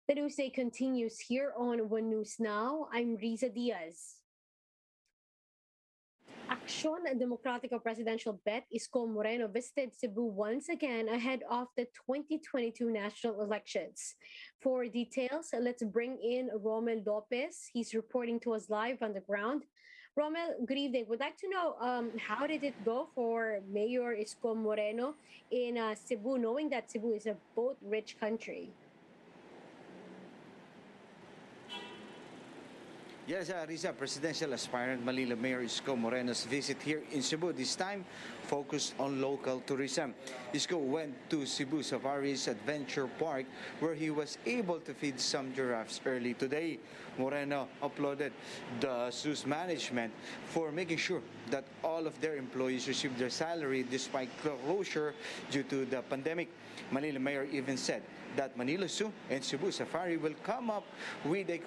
The newsday continues here on One News Now. I'm Riza Diaz. Acción Democrático presidential bet Isko Moreno visited Cebu once again ahead of the 2022 national elections. For details, let's bring in Romel Lopez. He's reporting to us live on the ground. Romel, good evening. Would like to know how did it go for Mayor Isko Moreno in Cebu, knowing that Cebu is a boat-rich country? Yes, Riza, presidential aspirant Manila Mayor Isko Moreno's visit here in Cebu, this time focused on local tourism. Isko went to Cebu Safari's Adventure Park where he was able to feed some giraffes early today. Moreno applauded the zoo's management for making sure that all of their employees received their salary despite closure due to the pandemic. Manila Mayor even said that Manila Zoo and Cebu Safari will come up with a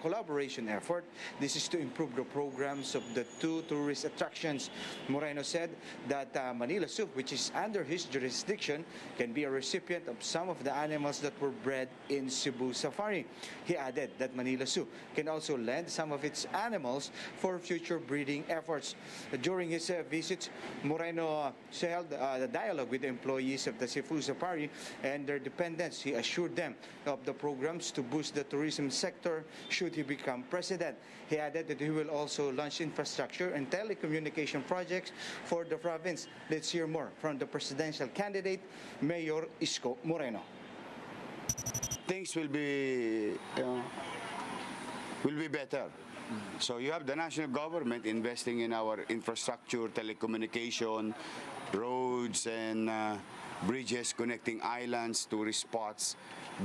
collaboration effort. This is to improve the programs of the two tourist attractions. Moreno said that Manila Zoo, which is under his jurisdiction, can be a recipient of some of the animals that were bred in Cebu Safari. He added that Manila Zoo can also lend some of its animals for future breeding efforts. During his visit, Moreno held a dialogue with the employees of the Cebu Safari and their dependents. He assured them of the programs to boost the tourism sector should he become president. He added that he will also launch infrastructure and telecommunication projects for the province. Let's hear more from the presidential candidate, Mayor Isko Moreno. Things will be better. So you have the national government investing in our infrastructure, telecommunication, roads, and bridges connecting islands, tourist spots.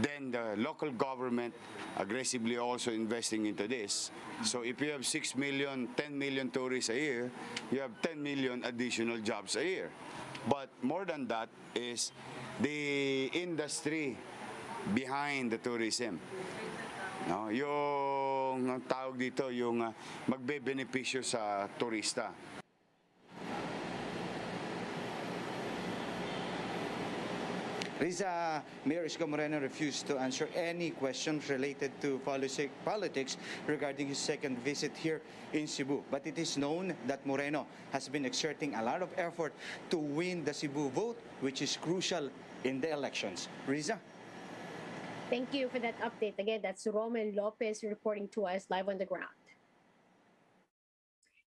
Then the local government aggressively also investing into this. So if you have 6 million, 10 million tourists a year, you have 10 million additional jobs a year. But more than that is the industry behind the tourism. No, yung tawag dito, yung magbe-benepisyo sa turista. Riza, Mayor Isko Moreno refused to answer any questions related to politics regarding his second visit here in Cebu. But it is known that Moreno has been exerting a lot of effort to win the Cebu vote, which is crucial in the elections. Riza? Thank you for that update. Again, that's Romel Lopez reporting to us live on the ground.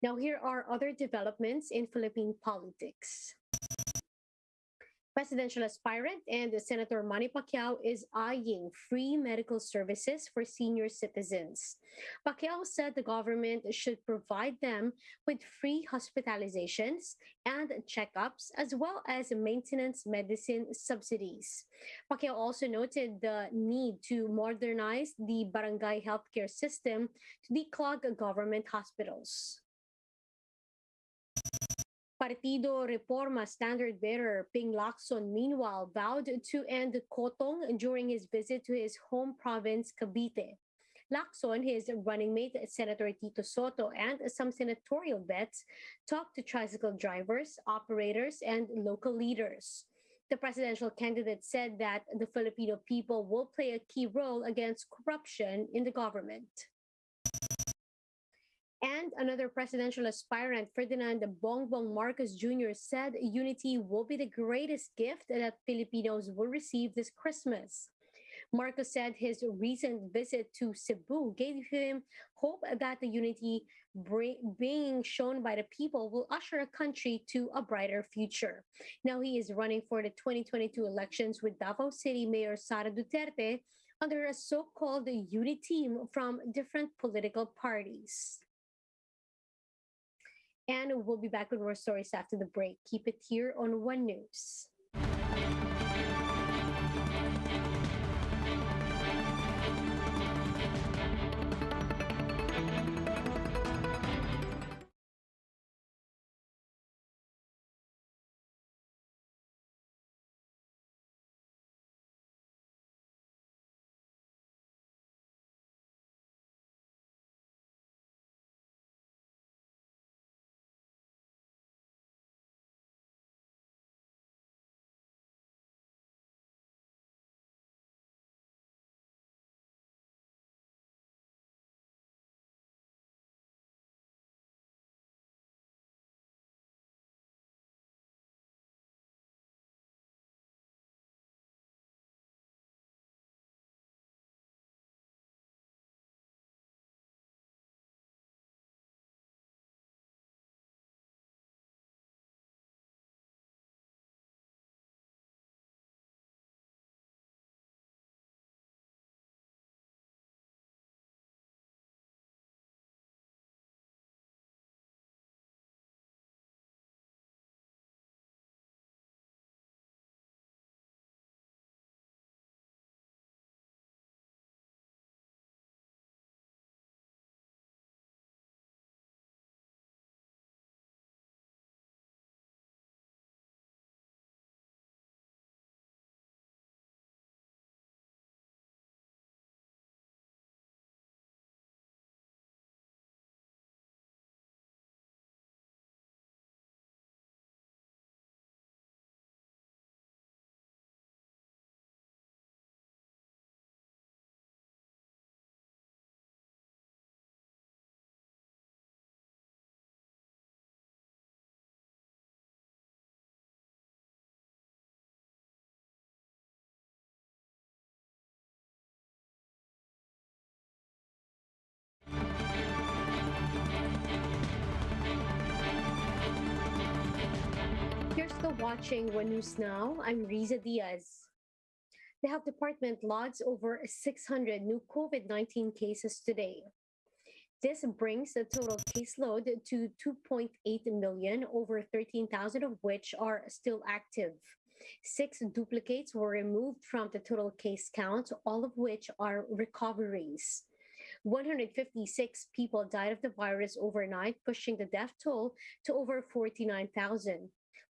Now, here are other developments in Philippine politics. Presidential aspirant and Senator Manny Pacquiao is eyeing free medical services for senior citizens. Pacquiao said the government should provide them with free hospitalizations and checkups, as well as maintenance medicine subsidies. Pacquiao also noted the need to modernize the barangay healthcare system to declog government hospitals. Partido Reforma standard bearer Ping Lacson, meanwhile, vowed to end kotong during his visit to his home province, Cavite. Lacson, his running mate, Senator Tito Soto, and some senatorial vets talked to tricycle drivers, operators, and local leaders. The presidential candidate said that the Filipino people will play a key role against corruption in the government. And another presidential aspirant, Ferdinand Bongbong Marcos Jr., said unity will be the greatest gift that Filipinos will receive this Christmas. Marcos said his recent visit to Cebu gave him hope that the unity being shown by the people will usher a country to a brighter future. Now he is running for the 2022 elections with Davao City Mayor Sara Duterte under a so-called unity team from different political parties. And we'll be back with more stories after the break. Keep it here on One News. still watching One News Now. I'm Riza Diaz. The health department logs over 600 new COVID-19 cases today. This brings the total caseload to 2.8 million, over 13,000 of which are still active. 6 duplicates were removed from the total case count, all of which are recoveries. 156 people died of the virus overnight, pushing the death toll to over 49,000.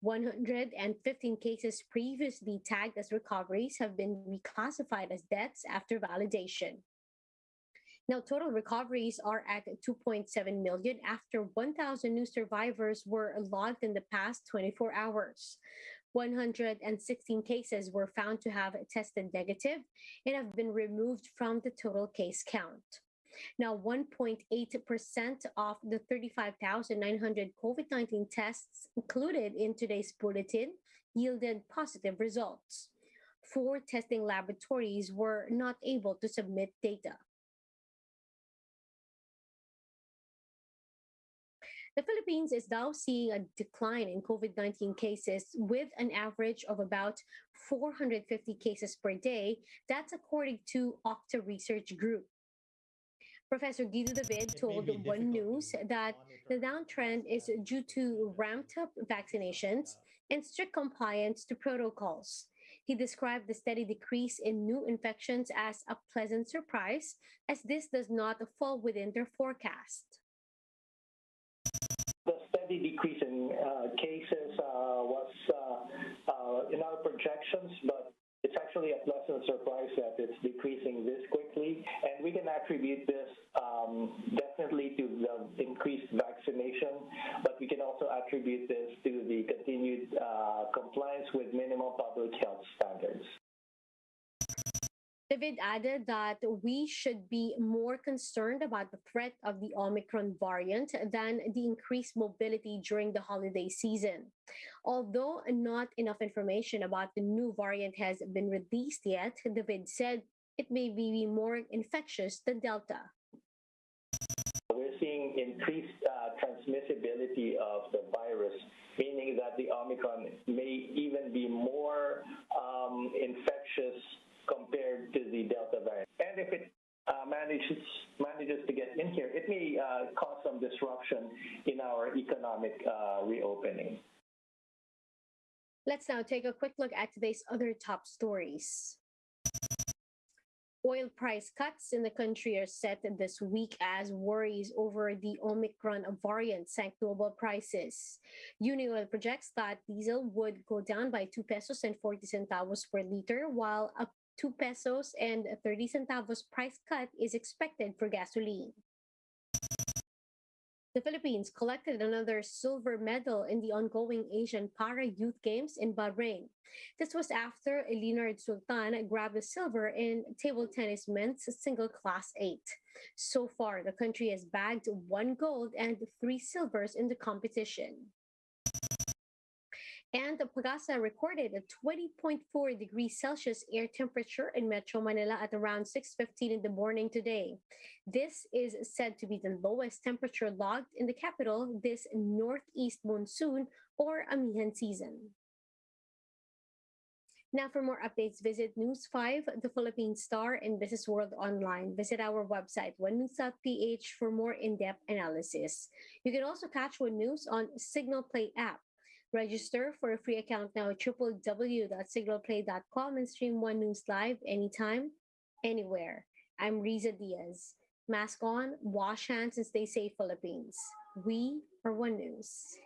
115 cases previously tagged as recoveries have been reclassified as deaths after validation. Now, total recoveries are at 2.7 million after 1,000 new survivors were logged in the past 24 hours. 116 cases were found to have tested negative and have been removed from the total case count. Now, 1.8% of the 35,900 COVID-19 tests included in today's bulletin yielded positive results. 4 testing laboratories were not able to submit data. The Philippines is now seeing a decline in COVID-19 cases with an average of about 450 cases per day. That's according to OCTA Research Group. Professor Guido David told One News that the downtrend is due to ramped up vaccinations and strict compliance to protocols. He described the steady decrease in new infections as a pleasant surprise, as this does not fall within their forecast. The steady decrease in cases was in our projections, but it's actually a pleasant surprise that it's decreasing this quickly. And we can attribute this definitely to the increased vaccination, but we can also attribute this to the continued compliance with minimum public health standards. David added that we should be more concerned about the threat of the Omicron variant than the increased mobility during the holiday season. Although not enough information about the new variant has been released yet, David said it may be more infectious than Delta. We're seeing increased transmissibility of the virus, meaning that the Omicron may even be more infectious compared to the Delta variant. And if it manages to get in here, it may cause some disruption in our economic reopening. Let's now take a quick look at today's other top stories. Oil price cuts in the country are set this week as worries over the Omicron variant sank global prices. Unioil projects that diesel would go down by 2 pesos and 40 centavos per liter, while a 2 pesos and 30 centavos price cut is expected for gasoline. The Philippines collected another silver medal in the ongoing Asian Para Youth Games in Bahrain. This was after Leonard Sultan grabbed the silver in table tennis men's single class 8. So far, the country has bagged 1 gold and 3 silvers in the competition. And Pagasa recorded a 20.4 degrees Celsius air temperature in Metro Manila at around 6:15 in the morning today. This is said to be the lowest temperature logged in the capital this northeast monsoon or amihan season. Now, for more updates, visit News 5, The Philippine Star, and Business World Online. Visit our website, onenews.ph, for more in-depth analysis. You can also catch One News on Signal Play app. Register for a free account now at www.signalplay.com and stream One News live anytime, anywhere. I'm Riza Diaz. Mask on, wash hands, and stay safe, Philippines. We are One News.